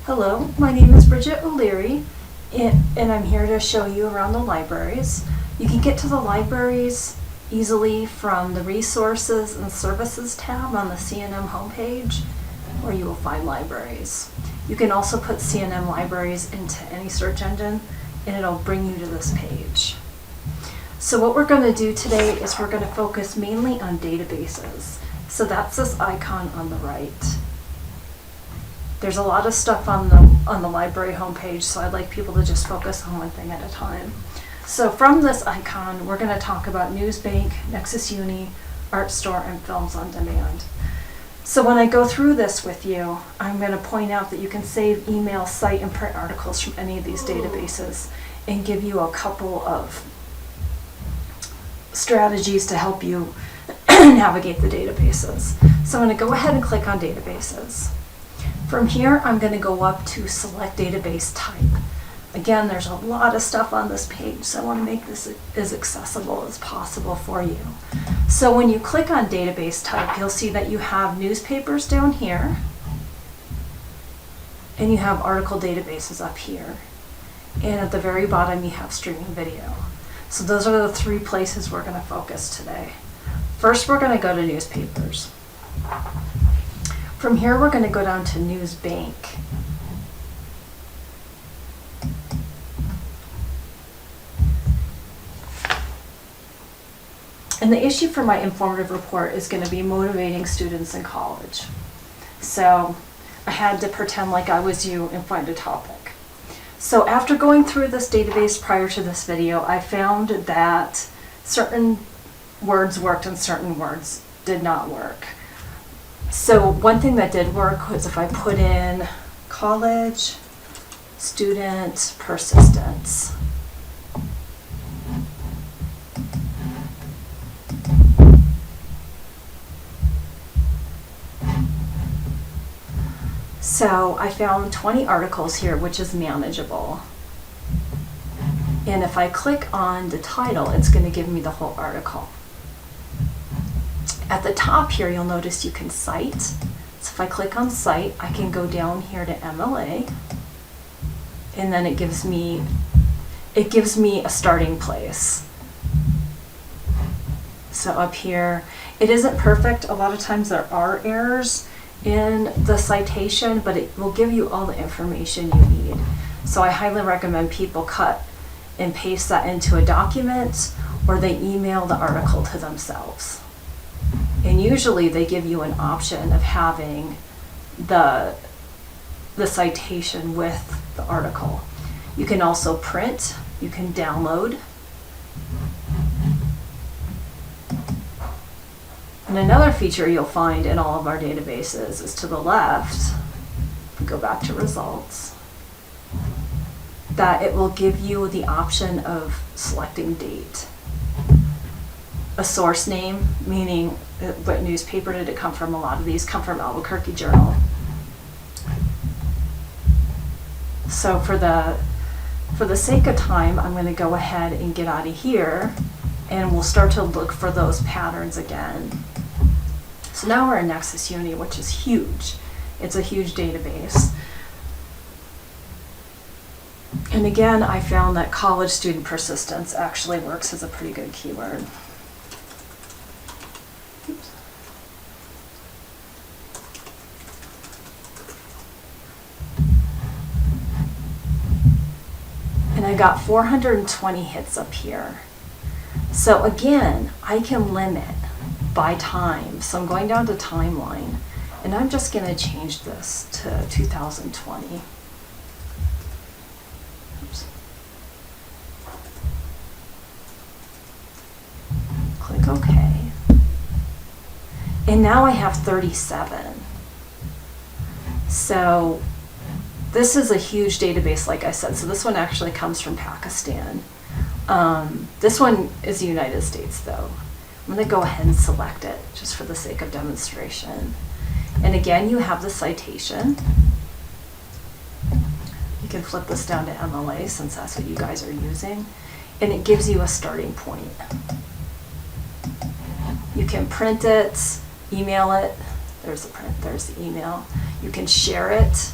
Hello, my name is Bridget O'Leary, and I'm here to show you around the libraries. You can get to the libraries easily from the Resources and Services tab on the CNM homepage, where you will find libraries. You can also put CNM libraries into any search engine, and it'll bring you to this page. So what we're going to do today is we're going to focus mainly on databases. So that's this icon on the right. There's a lot of stuff on the library homepage, so I'd like people to just focus on one thing at a time. So from this icon, we're going to talk about Newsbank, Nexus Uni, Art Store, and Films on Demand. So when I go through this with you, I'm going to point out that you can save email, cite, and print articles from any of these databases and give you a couple of strategies to help you navigate the databases. So I'm going to go ahead and click on databases. From here, I'm going to go up to select database type. Again, there's a lot of stuff on this page, so I want to make this as accessible as possible for you. So when you click on database type, you'll see that you have newspapers down here, and you have article databases up here. And at the very bottom, you have streaming video. So those are the three places we're going to focus today. First, we're going to go to newspapers. From here, we're going to go down to Newsbank. And the issue for my informative report is going to be motivating students in college. So I had to pretend like I was you and find a topic. So after going through this database prior to this video, I found that certain words worked and certain words did not work. So one thing that did work was if I put in college student persistence. So I found 20 articles here, which is manageable. And if I click on the title, it's going to give me the whole article. At the top here, you'll notice you can cite. So if I click on cite, I can go down here to MLA, and then it gives me a starting place. So up here, it isn't perfect. A lot of times there are errors in the citation, but it will give you all the information you need. So I highly recommend people cut and paste that into a document, or they email the article to themselves. And usually they give you an option of having the citation with the article. You can also print, you can download. And another feature you'll find in all of our databases is to the left, if we go back to results, that it will give you the option of selecting date. A source name, meaning what newspaper did it come from. A lot of these come from Albuquerque Journal. So for the sake of time, I'm going to go ahead and get out of here, and we'll start to look for those patterns again. So now we're in Nexus Uni, which is huge. It's a huge database. And again, I found that college student persistence actually works as a pretty good keyword. Oops. And I got 420 hits up here. So again, I can limit by time. So I'm going down to timeline, and I'm just going to change this to 2020. Oops. Click OK. And now I have 37. So this is a huge database, like I said. So this one actually comes from Pakistan. This one is the United States, though. I'm going to go ahead and select it just for the sake of demonstration. And again, you have the citation. You can flip this down to MLA since that's what you guys are using. And it gives you a starting point. You can print it, email it. There's the print, there's the email. You can share it.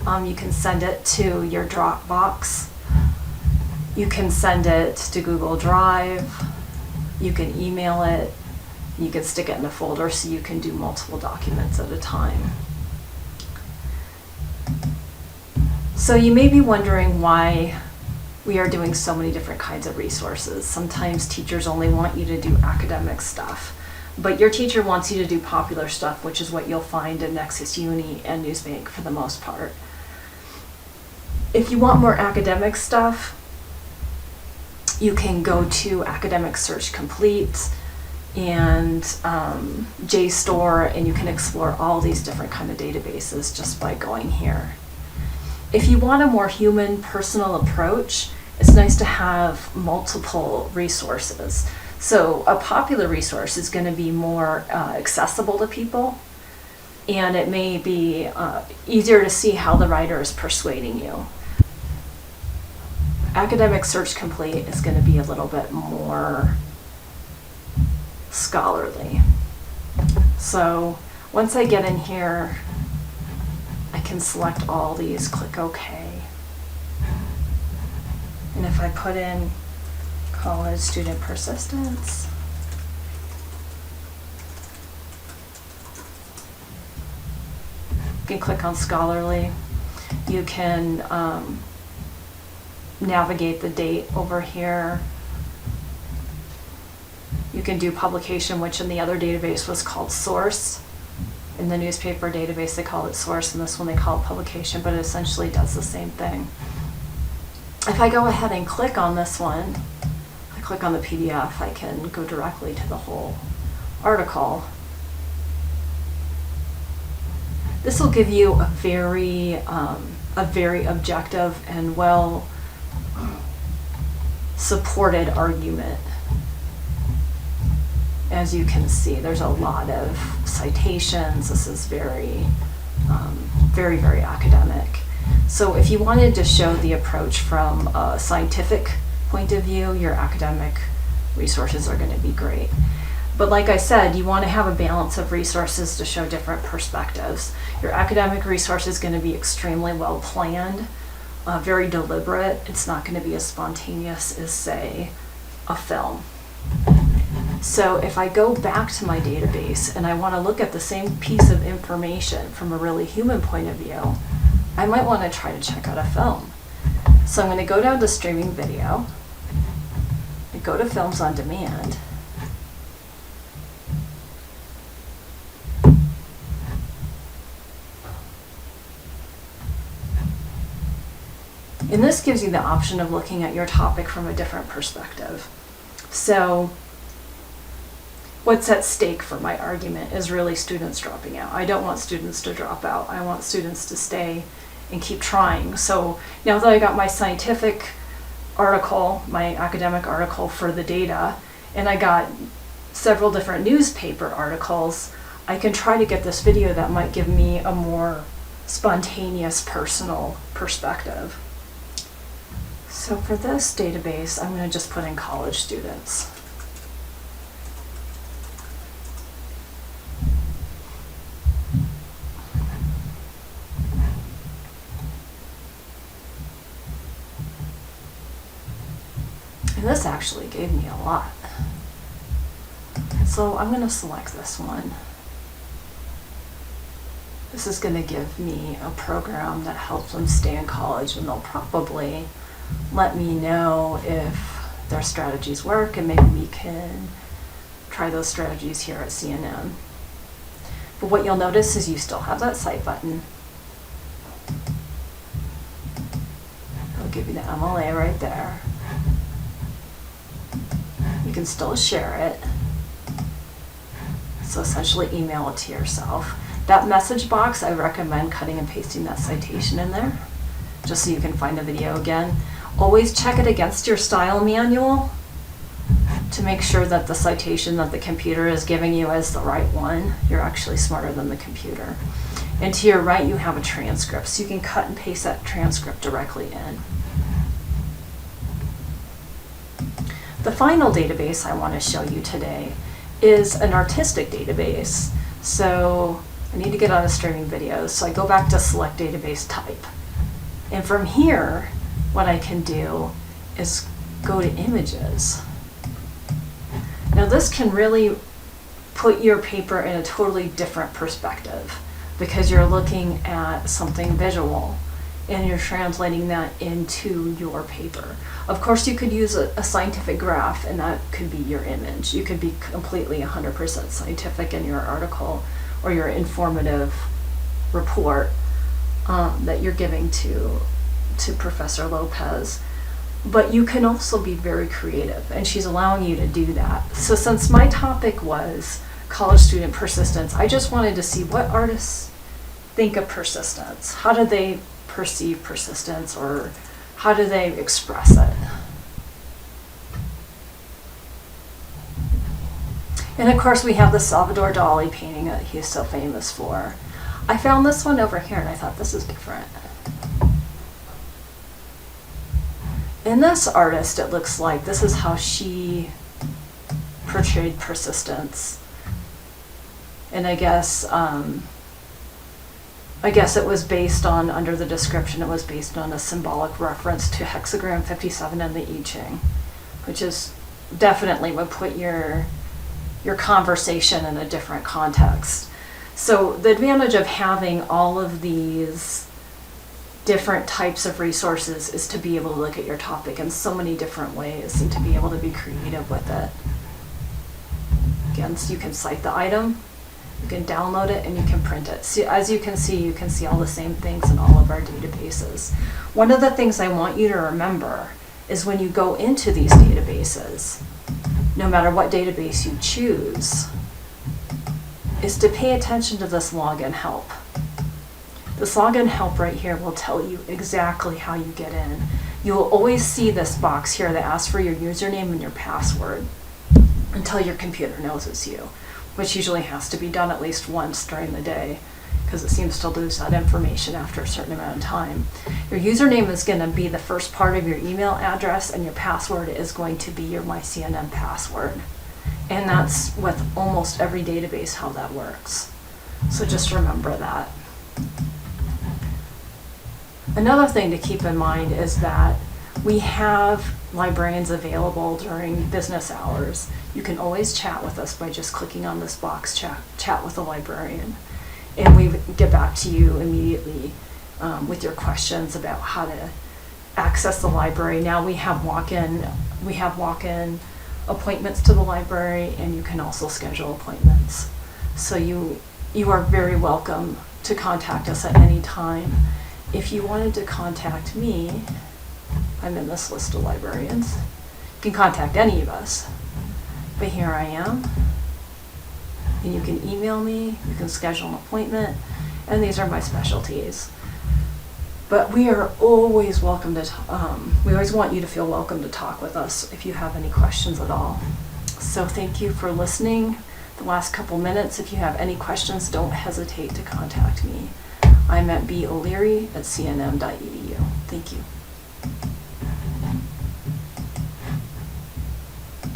You can send it to your Dropbox. You can send it to Google Drive. You can email it. You can stick it in a folder so you can do multiple documents at a time. So you may be wondering why we are doing so many different kinds of resources. Sometimes teachers only want you to do academic stuff, but your teacher wants you to do popular stuff, which is what you'll find in Nexus Uni and Newsbank for the most part. If you want more academic stuff, you can go to Academic Search Complete and JSTOR, and you can explore all these different kind of databases just by going here. If you want a more human, personal approach, it's nice to have multiple resources. So a popular resource is going to be more accessible to people, and it may be easier to see how the writer is persuading you. Academic Search Complete is going to be a little bit more scholarly. So once I get in here, I can select all these, click OK. And if I put in college student persistence, you can click on scholarly. You can navigate the date over here. You can do publication, which in the other database was called source. In the newspaper database, they call it source, and this one they call it publication, but it essentially does the same thing. If I go ahead and click on this one, I click on the PDF, I can go directly to the whole article. This will give you a very objective and well supported argument. As you can see, there's a lot of citations. This is very academic. So if you wanted to show the approach from a scientific point of view, your academic resources are going to be great. But like I said, you want to have a balance of resources to show different perspectives. Your academic resource is going to be extremely well planned, very deliberate. It's not going to be as spontaneous as, say, a film. So if I go back to my database and I want to look at the same piece of information from a really human point of view, I might want to try to check out a film. So I'm going to go down to streaming video and go to films on demand. And this gives you the option of looking at your topic from a different perspective. So what's at stake for my argument is really students dropping out. I don't want students to drop out. I want students to stay and keep trying. So now that I got my scientific article, my academic article for the data, and I got several different newspaper articles, I can try to get this video that might give me a more spontaneous, personal perspective. So for this database, I'm going to just put in college students. And this actually gave me a lot. So I'm going to select this one. This is going to give me a program that helps them stay in college, and they'll probably let me know if their strategies work, and maybe we can try those strategies here at CNN. But what you'll notice is you still have that cite button. It'll give you the MLA right there. You can still share it. So essentially email it to yourself. That message box, I recommend cutting and pasting that citation in there, just so you can find the video again. Always check it against your style manual to make sure that the citation that the computer is giving you is the right one. You're actually smarter than the computer. And to your right, you have a transcript, so you can cut and paste that transcript directly in. The final database I want to show you today is an artistic database. So I need to get out of streaming videos, so I go back to select database type. And from here, what I can do is go to images. Now this can really put your paper in a totally different perspective because you're looking at something visual and you're translating that into your paper. Of course, you could use a scientific graph and that could be your image. You could be completely 100% scientific in your article or your informative report that you're giving to Professor Lopez. But you can also be very creative, and she's allowing you to do that. So since my topic was college student persistence, I just wanted to see what artists think of persistence. How do they perceive persistence, or how do they express it? And of course we have the Salvador Dali painting that he's so famous for. I found this one over here and I thought this is different. In this artist, it looks like this is how she portrayed persistence. And I guess it was based on, under the description, it was based on a symbolic reference to hexagram 57 in the I Ching, which is definitely would put your conversation in a different context. So the advantage of having all of these different types of resources is to be able to look at your topic in so many different ways and to be able to be creative with it. Again, so you can cite the item, you can download it, and you can print it. So as you can see all the same things in all of our databases. One of the things I want you to remember is when you go into these databases, no matter what database you choose, is to pay attention to this login help. This login help right here will tell you exactly how you get in. You will always see this box here that asks for your username and your password until your computer knows it's you, which usually has to be done at least once during the day because it seems to lose that information after a certain amount of time. Your username is going to be the first part of your email address, and your password is going to be your MyCNM password. And that's with almost every database how that works. So just remember that. Another thing to keep in mind is that we have librarians available during business hours. You can always chat with us by just clicking on this box, chat with a librarian. And we get back to you immediately with your questions about how to access the library. Now we have walk-in appointments to the library, and you can also schedule appointments. So you are very welcome to contact us at any time. If you wanted to contact me, I'm in this list of librarians. You can contact any of us, but here I am. And you can email me, you can schedule an appointment, and these are my specialties. But we are always welcome to, we always want you to feel welcome to talk with us if you have any questions at all. So thank you for listening the last couple minutes. If you have any questions, don't hesitate to contact me. I'm at boleary@cnm.edu. Thank you.